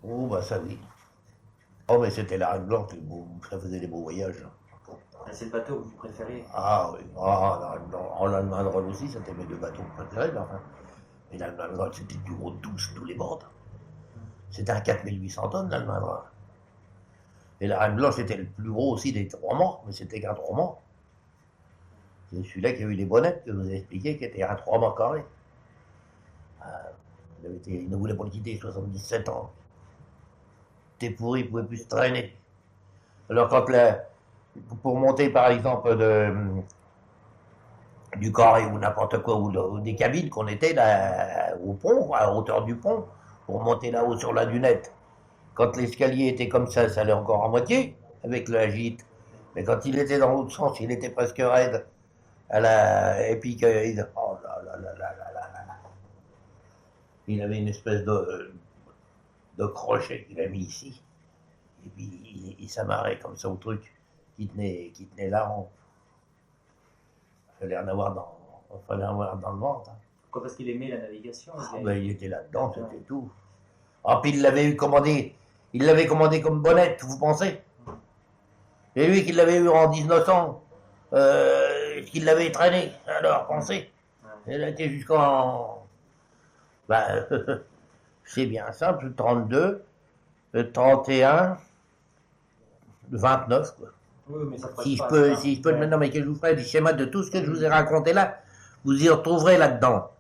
Oh, bah ça oui. Oh, mais c'était la Reine Blanche, ça faisait des beaux voyages. Ah, c'est le bateau que vous préférez? Ah oui, ah, la Reine Blanche. Oh, l'Allemagne de Rhodes aussi, c'était mes deux bateaux préférés, là, enfin. Et l'Allemagne de Rhodes, c'était du gros douce tous les bords. C'était un 4800 tonnes, l'Allemagne de Rhodes. Et la Reine Blanche, c'était le plus gros aussi des trois mâts, mais c'était qu'un trois mâts. C'est celui-là qui a eu les bonnettes que je vous ai expliqué, qui était un trois mâts carré. Il ne voulait pas le quitter, 77 ans. T'es pourri, il pouvait plus se traîner. Alors pour monter par exemple du carré ou n'importe quoi, ou des cabines qu'on était là au pont, à hauteur du pont, pour monter là-haut sur la dunette. Quand l'escalier était comme ça allait encore à moitié, avec le gîte. Mais quand il était dans l'autre sens, il était presque raide. Et puis, oh là là là là là là là. Il avait une espèce de crochet qu'il a mis ici. Et puis, il s'amarrait comme ça au truc qui tenait la rampe. Il fallait en avoir dans le ventre. Hein. Pourquoi? Parce qu'il aimait la navigation. Ah, ben, il était là-dedans, c'était tout. Ah, puis il l'avait commandé comme bonnette, vous pensez? C'est lui qui l'avait eu en 1900, qui l'avait traîné, alors, pensez. Elle a été jusqu'en... Ben, c'est bien simple, 32, 31, 29, quoi. Oui, mais ça Si presse je pas, peux, ça. si je peux, Ouais. maintenant, mais que je vous ferai du schéma de tout ce que je vous ai raconté là, vous y retrouverez là-dedans.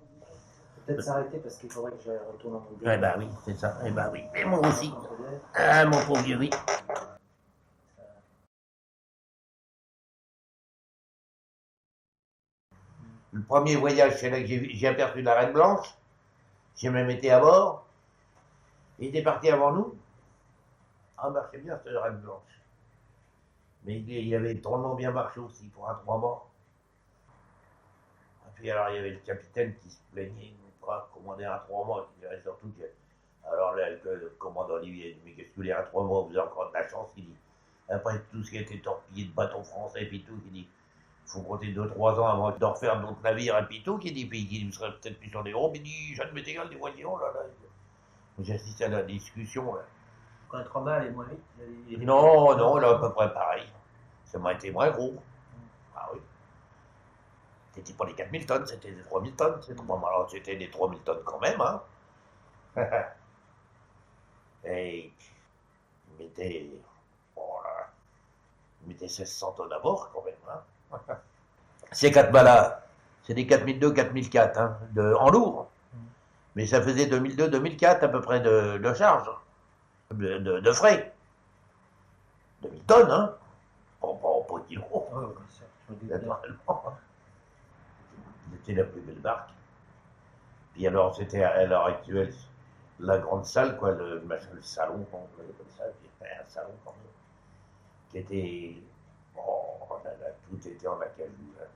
Peut-être s'arrêter parce qu'il faudrait que je retourne en mon Eh bureau. ben oui, c'est ça, eh ben oui. Et moi aussi. On se laisse. Ah, mon pauvre vieux, oui. Le premier voyage, c'est là que j'ai aperçu la Reine Blanche. J'ai même été à bord. Il était parti avant nous. Ah, marchait bien, cette Reine Blanche. Mais il avait drôlement bien marché aussi pour un 3 morts. Et puis alors, il y avait le capitaine qui se plaignait de ne pas commander un 3 morts. Il dirait surtout que. Alors là, le commandant Olivier dit, mais qu'est-ce que vous voulez, un 3 morts, vous avez encore de la chance, il dit. Après tout ce qui a été torpillé de bateaux français, et puis tout, il dit, il faut compter 2 3 ans avant de refaire d'autres navires, et puis tout, qui dit, puis il serait peut-être plus sur les ronds, il dit, Jeanne Métégal, des voyons, là, là. J'assiste à la discussion, là. Quand 3 balles et moins vite, Non, non, là, à peu près pareil. Ça m'a été moins gros. Ah oui. C'était pas les 4000 tonnes, c'était des 3000 tonnes. Bon, alors, c'était des 3000 tonnes quand même, hein. Et il mettait, bon, là, il mettait 1600 tonnes à bord quand même, hein. Ces 4 balles-là, c'est des 4002, 4004, hein, en lourd. Mais ça faisait 2002, 2004 à peu près de charge, de frais. 2000 tonnes, hein. Pas kilos. Oui, bien sûr. Je me doute bien. Naturellement. C'était la plus belle barque. Puis alors, c'était à l'heure actuelle la grande salle, quoi, le salon, on appelle ça, un salon quand même, qui était. Oh, là, là, tout était en acajou. Là.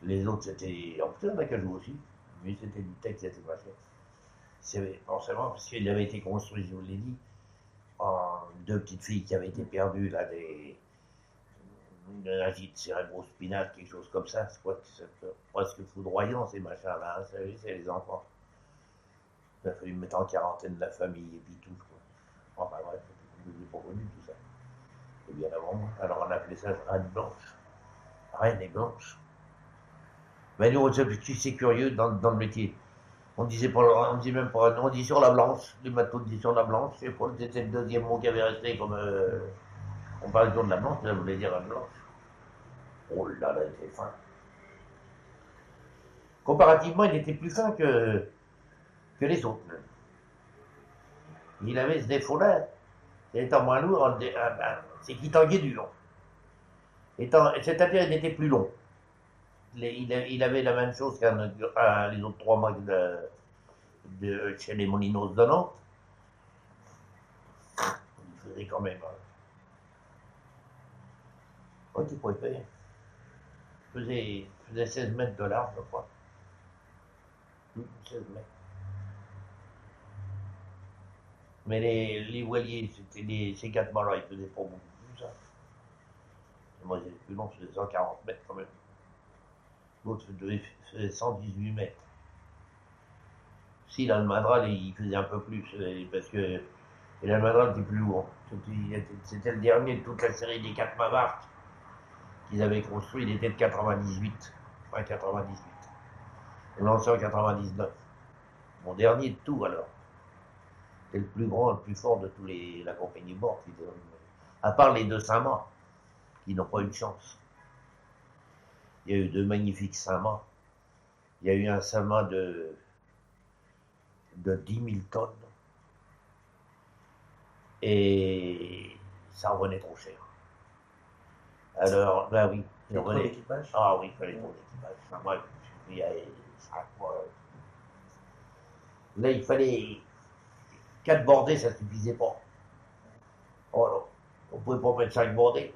Les autres, c'était en plus en acajou aussi, mais c'était du texte, c'était pas cher. C'est forcément parce qu'il avait été construit, je vous l'ai dit, en deux petites filles qui avaient été perdues, là, un gîte cérébrospinal, quelque chose comme ça, c'est presque foudroyant ces machins-là, hein, c'est les enfants. Il a fallu me mettre en quarantaine de la famille et puis tout. Quoi. Enfin bref, je ne l'ai pas connu tout ça. C'est bien avant moi. Alors on appelait ça Reine Blanche. Reine et Blanche. Mais nous, c'est curieux dans le métier. On disait pas, on dit même pas, on dit sur la blanche. Les matelots disent sur la blanche. Je sais pas, c'était le deuxième mot qui avait resté comme. On parlait toujours de la blanche, ça voulait dire la blanche. Oh là là, il était fin. Comparativement, il était plus fin que les autres. Il avait ce défaut-là. Étant moins lourd, c'est qu'il tanguait du long. C'est-à-dire qu'il était plus long. Il avait la même chose qu'un les autres trois mois chez les Molinos de Nantes. Il faisait quand même. Oh, tu pourrais faire. Il faisait 16 mètres de large, je crois. 16 mètres. Mais les voiliers, ces 4 mâts-là, ils faisaient pas beaucoup plus ça. Moi, j'ai plus long, je faisais 140 mètres quand même. L'autre faisait 118 mètres. Si, là, le Madral, il faisait un peu plus, parce que Et l'Almadra était plus lourd. C'était le dernier de toute la série des 4 Mavart qu'ils avaient construit. Il était de 98. Enfin, 98. Et lancé en 99. Mon dernier de tout, alors. C'est le plus grand, le plus fort de tous la compagnie Bord. À part les deux Saint-Mans, qui n'ont pas eu de chance. Il y a eu deux magnifiques Saint-Mans. Il y a eu un Saint-Mans de 10 000 tonnes. Et ça revenait trop cher. Alors, ben oui. Il y a trop d'équipage. Ah oui, il fallait trop d'équipage. Enfin, moi, il y a 5 mois. Là, il fallait 4 bordées, ça ne suffisait pas. Oh non, on ne pouvait pas mettre 5 bordées.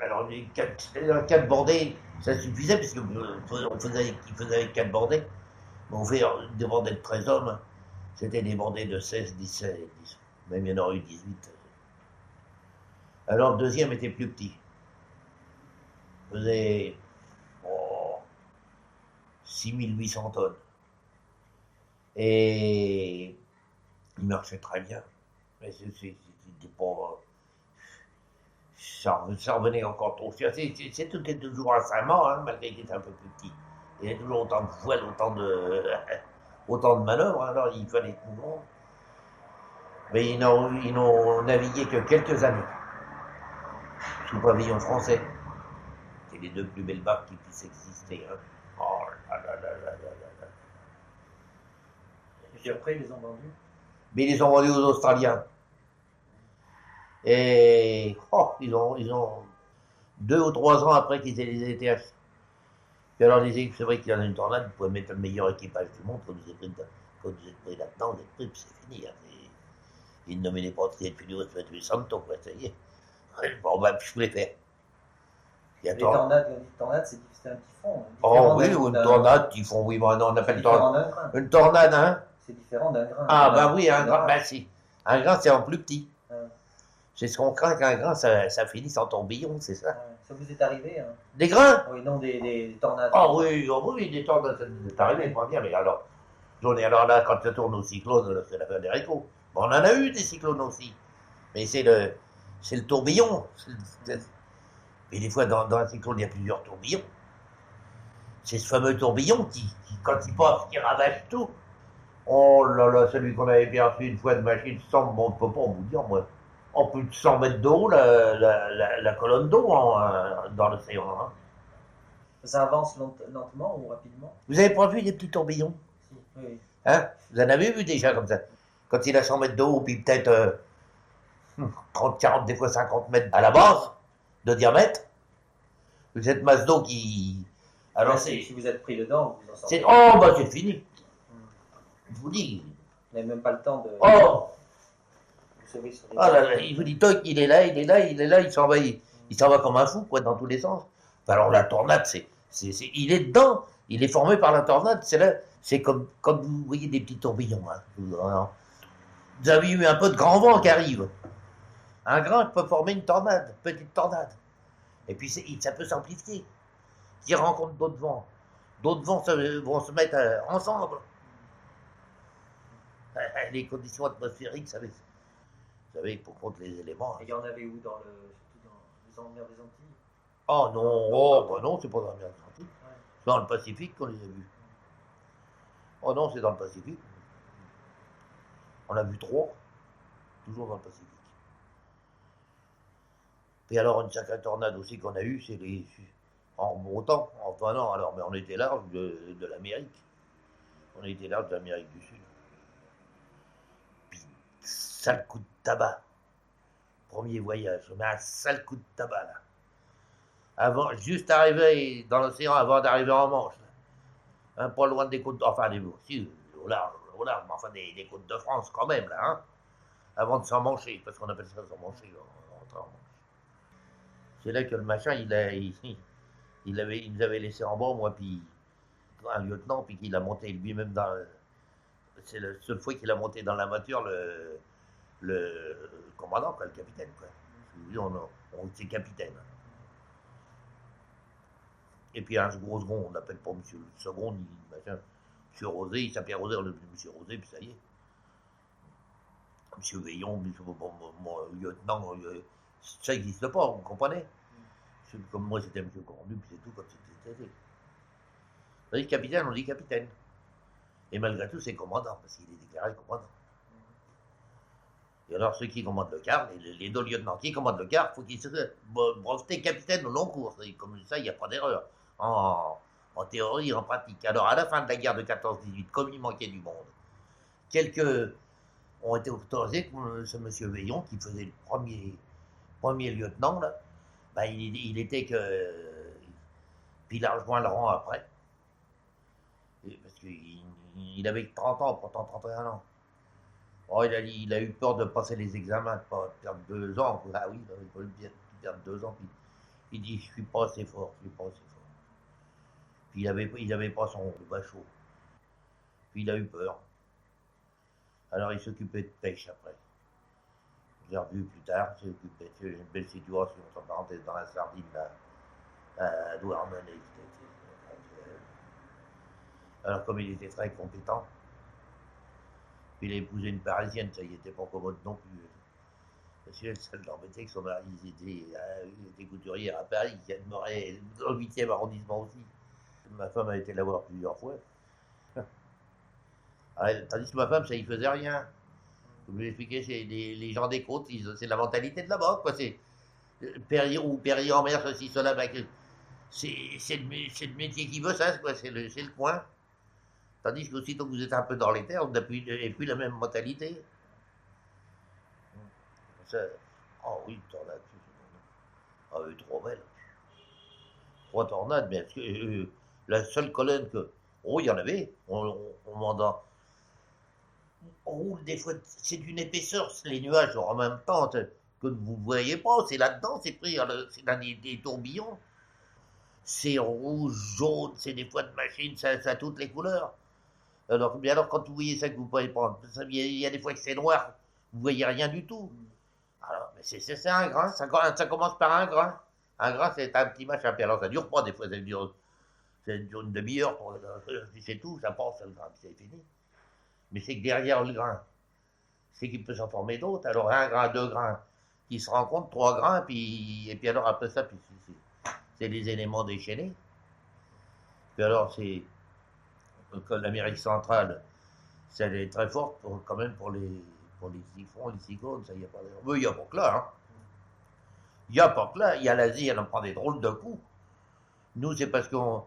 Alors les 4 bordées, ça suffisait, parce qu'on faisait avec 4 bordées. Mais on fait des bordées de 13 hommes. C'était des bordées de 16, 17, 10. Même il y en aurait eu 18. Alors le deuxième était plus petit. Il faisait 6800 tonnes. Et il marchait très bien. Mais c'était pas. Ça revenait encore trop cher. C'est toujours un Saint-Mans, hein, malgré qu'il était un peu plus petit. Il y avait toujours autant de voiles, autant de manœuvres, alors il fallait tout grand. Mais ils n'ont navigué que quelques années. Sous pavillon français. C'est les deux plus belles barques qui puissent exister. Hein. Oh là là là là là là. Et puis après, ils les ont vendus. Mais ils les ont vendus aux Australiens. Et ils ont 2 ou 3 ans après qu'ils aient les étaient achetés. Puis alors, c'est vrai qu'il y en a une tornade, vous pouvez mettre le meilleur équipage du monde, quand vous êtes pris là-dedans, vous êtes pris, puis c'est fini. Hein. Ils ne menaient pas de Filios de Santo, quoi, ça y est. Bon, ben, je voulais faire. Les tornades, c'est un typhon. Oh oui, ou une tornade, typhon, oui, bon, non, on appelle tornade. Une tornade, hein. C'est différent d'un grain. Ah, bah oui, un grain, bah si. Un grain, c'est en plus petit. C'est ce qu'on craint qu'un grain, ça finisse en tourbillon, c'est ça. Ça vous est arrivé, hein. Des grains? Oui, non, des tornades. Ah oui, des tornades, ça nous est arrivé, pas bien, mais alors, alors là, quand ça tourne au cyclone, c'est la fin des haricots. Bon, on en a eu des cyclones aussi, mais c'est le tourbillon. Et des fois, dans un cyclone, il y a plusieurs tourbillons. C'est ce fameux tourbillon qui quand il passe, qui ravage tout. Oh là là, celui qu'on avait bien fait une fois de machine, 100, bon, on ne peut pas vous dire, moi. En plus de 100 mètres d'eau, la colonne d'eau dans l'océan. Hein. Ça avance lentement ou rapidement? Vous avez pas vu des petits tourbillons? Si, oui. Hein? Vous en avez vu déjà comme ça? Quand il a 100 mètres d'eau, puis peut-être 30, 40, des fois 50 mètres à la base de diamètre, cette masse d'eau qui. Alors, si vous êtes pris dedans, vous en sortez. Oh, bah c'est fini. Je vous dis. Vous n'avez même pas le temps de. Oh! Ah là là, il vous dit, toc, il est là, il s'en va comme un fou, quoi, dans tous les sens. Alors la tornade, il est dedans, il est formé par la tornade, c'est comme vous voyez des petits tourbillons. Hein. Vous avez eu un peu de grand vent qui arrive. Un grain peut former une tornade, petite tornade. Et puis ça peut s'amplifier. S'il rencontre d'autres vents vont se mettre ensemble. Les conditions atmosphériques, vous savez, pour contre les éléments. Et il y en avait où surtout dans les mer des Antilles? Oh non, bah non, c'est pas dans la mer des Antilles. Ouais. C'est dans le Pacifique qu'on les a vus. Oh non, c'est dans le Pacifique. On a vu 3, toujours dans le Pacifique. Et alors, une sacrée tornade aussi qu'on a eue, c'est en remontant, en venant, alors, mais on était large de l'Amérique. On était large de l'Amérique du Sud. Puis, sale coup de tabac. Premier voyage, on a un sale coup de tabac, là. Juste arrivé dans l'océan, avant d'arriver en Manche. Hein, pas loin des côtes, enfin, au large, mais enfin, des côtes de France, quand même, là, hein. Avant de s'en mancher, parce qu'on appelle ça s'en mancher, en Manche. C'est là que le machin, il nous avait laissé en bas, moi, puis un lieutenant, puis qu'il a monté lui-même c'est la seule fois qu'il a monté dans la voiture le commandant, quoi, le capitaine, quoi. On était capitaine. Et puis un gros second, on l'appelle pas monsieur le second, ni machin. Monsieur Rosé, il s'appelle Rosé, on l'appelle monsieur Rosé, puis ça y est. Monsieur Veillon, mon lieutenant, ça n'existe pas, vous comprenez? Comme moi, c'était Monsieur Cornu, puis c'est tout quand c'était. On dit capitaine, on dit capitaine. Et malgré tout, c'est commandant, parce qu'il est déclaré commandant. Et alors, ceux qui commandent le quart, les deux lieutenants qui commandent le quart, il faut qu'ils se brevetent capitaine au long cours. Et comme ça, il n'y a pas d'erreur. En théorie, en pratique. Alors, à la fin de la guerre de 14-18, comme il manquait du monde, quelques ont été autorisés, comme ce monsieur Veillon, qui faisait le premier lieutenant, là, ben, il était que. Puis il a rejoint le rang après. Parce qu'il avait 30 ans, pourtant 31 ans. Oh, il a eu peur de passer les examens, de pas perdre 2 ans. Ah oui, il faut perdre 2 ans. Puis il dit, je suis pas assez fort, je suis pas assez fort. Puis il avait pas son bachot. Puis il a eu peur. Alors il s'occupait de pêche après. Je l'ai revu plus tard, il s'occupait de une belle situation, sans parenthèse, dans la sardine, là, à Douarnenez. Alors comme il était très compétent, puis il a épousé une parisienne, ça y était pas commode non plus. Parce que ça l'embêtait que son mari était couturier à Paris, qui demeurait dans le 8e arrondissement aussi. Ma femme a été la voir plusieurs fois. Tandis que ma femme, ça y faisait rien. Comme je l'expliquais, c'est les gens des côtes, c'est la mentalité de là-bas, quoi. C'est Perrier ou Perrier en mer, ceci, cela, c'est le métier qui veut ça, quoi. C'est le coin. Tandis qu'aussitôt que vous êtes un peu dans les terres, vous n'avez plus la même mentalité. Oh oui, tornade. Ah oui, trop belle. 3 tornades, mais la seule colonne que. Oh, il y en avait. On mandat. On roule des fois, c'est d'une épaisseur, les nuages en même temps que vous ne voyez pas. C'est là-dedans, c'est pris, c'est dans des tourbillons. C'est rouge, jaune, c'est des fois de machine, ça a toutes les couleurs. Alors quand vous voyez ça que vous pouvez prendre, il y a des fois que c'est noir, vous voyez rien du tout. Alors, mais c'est un grain, ça commence par un grain. Un grain, c'est un petit machin. Puis alors, ça dure pas, des fois, ça dure une demi-heure, c'est tout, ça passe, le grain, c'est fini. Mais c'est que derrière le grain, c'est qu'il peut s'en former d'autres. Alors, un grain, 2 grains, qui se rencontrent, 3 grains, et puis alors, après ça, c'est les éléments déchaînés. Puis alors, c'est l'Amérique centrale, elle est très forte quand même pour les siphons, les cyclones, ça y a pas d'ailleurs. Mais il n'y a pas que là, hein. Il n'y a pas que là. Il y a l'Asie, elle en prend des drôles de coups. Nous, c'est parce qu'on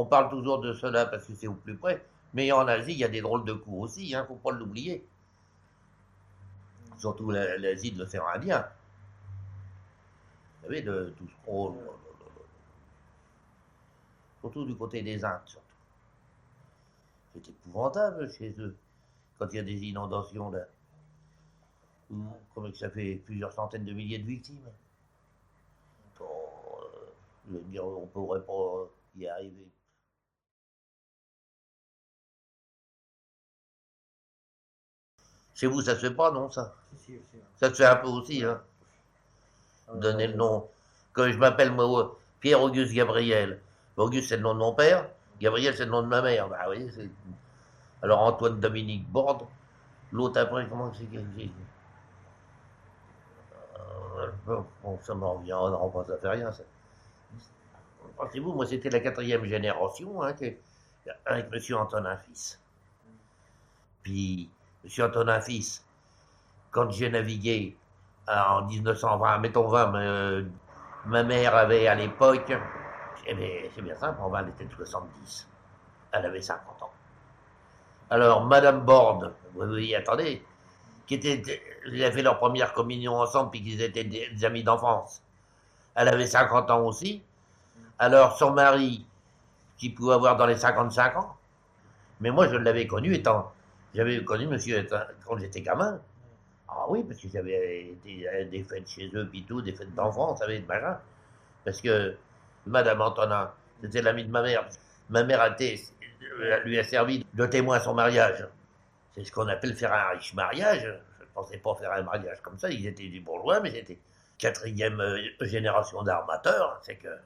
parle toujours de cela parce que c'est au plus près. Mais en Asie, il y a des drôles de coups aussi, hein, faut pas l'oublier. Surtout l'Asie de l'océan Indien. Vous savez, de tout ce qu'on. Surtout du côté des Indes, surtout. C'est épouvantable chez eux, quand il y a des inondations là. Comme ça fait plusieurs centaines de milliers de victimes. Je veux dire, on ne pourrait pas y arriver. Chez vous, ça se fait pas, non, ça? Si, aussi, Ça se fait un peu aussi, hein. Donner le nom. Quand je m'appelle, moi, Pierre-Auguste Gabriel. Auguste, c'est le nom de mon père. Gabriel, c'est le nom de ma mère. Bah oui, c'est. Alors, Antoine Dominique Borde. L'autre après, comment c'est qu'il dit? Bon, ça m'en revient. Non, ça fait rien, ça. Pensez-vous, moi, c'était la 4e génération, hein, avec M. Antonin Fils. Puis, M. Antonin Fils, quand j'ai navigué en 1920, mettons 20, ma mère avait à l'époque, c'est bien simple, en 20, elle était de 70. Elle avait 50 ans. Alors, Madame Borde, oui, attendez, ils avaient fait leur première communion ensemble, puis qu'ils étaient des amis d'enfance. Elle avait 50 ans aussi. Alors, son mari, qui pouvait avoir dans les 55 ans, mais moi, je l'avais connu j'avais connu monsieur quand j'étais gamin. Ah oui, parce qu'il y avait des fêtes chez eux, puis tout, des fêtes d'enfants, vous savez, de machin. Parce que Madame Antonin, c'était l'amie de ma mère. Ma mère lui a servi de témoin à son mariage. C'est ce qu'on appelle faire un riche mariage. Je ne pensais pas faire un mariage comme ça. Ils étaient des bourgeois, mais c'était 4e génération d'armateurs. C'est que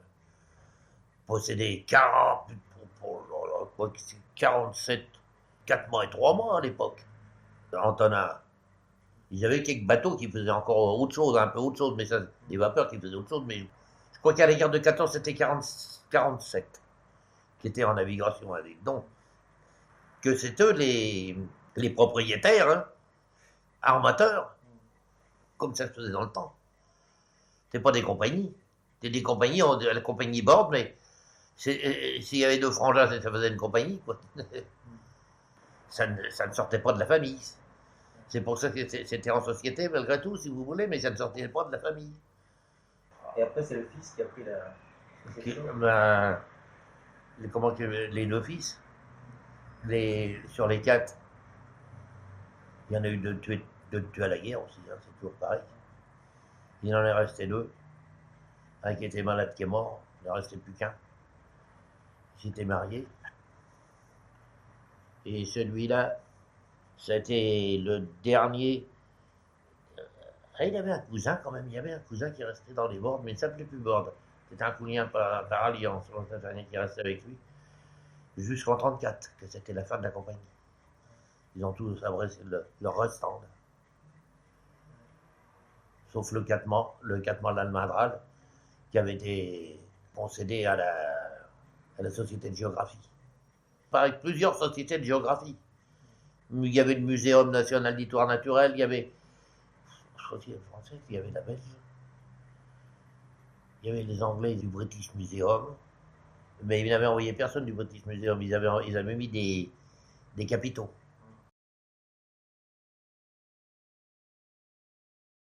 posséder 47, 4 mois et 3 mois à l'époque. Antonin, Ils avaient quelques bateaux qui faisaient encore autre chose, un peu autre chose, mais ça, des vapeurs qui faisaient autre chose. Mais je crois qu'à la guerre de 14, c'était 47 qui étaient en navigation avec. Donc, que c'est eux les propriétaires, hein, armateurs, comme ça se faisait dans le temps. C'est pas des compagnies. C'est des compagnies, la compagnie borde, mais s'il y avait deux frangins, ça faisait une compagnie, quoi. Ça ne sortait pas de la famille. C'est pour ça que c'était en société, malgré tout, si vous voulez, mais ça ne sortait pas de la famille. Et après, c'est le fils qui a pris la. Ben, les deux fils, sur les 4, il y en a eu deux tués à la guerre aussi, hein, c'est toujours pareil. Il en est resté 2. Un qui était malade qui est mort, il n'en restait plus qu'un. Il s'était marié. Et celui-là, c'était le dernier. Il avait un cousin quand même, il y avait un cousin qui restait dans les bords, mais il ne s'appelait plus Borde. C'était un cousin par alliance, un qui restait avec lui, jusqu'en 1934, que c'était la fin de la compagnie. Ils ont tous abrasé leur restant. Sauf le catement de l'Almendral, qui avait été concédé à la Société de Géographie. Avec plusieurs sociétés de géographie. Il y avait le Muséum national d'histoire naturelle, il y avait, je crois qu'il y avait le français, il y avait la Belge. Il y avait les Anglais du British Museum, mais ils n'avaient envoyé personne du British Museum, ils avaient mis des capitaux.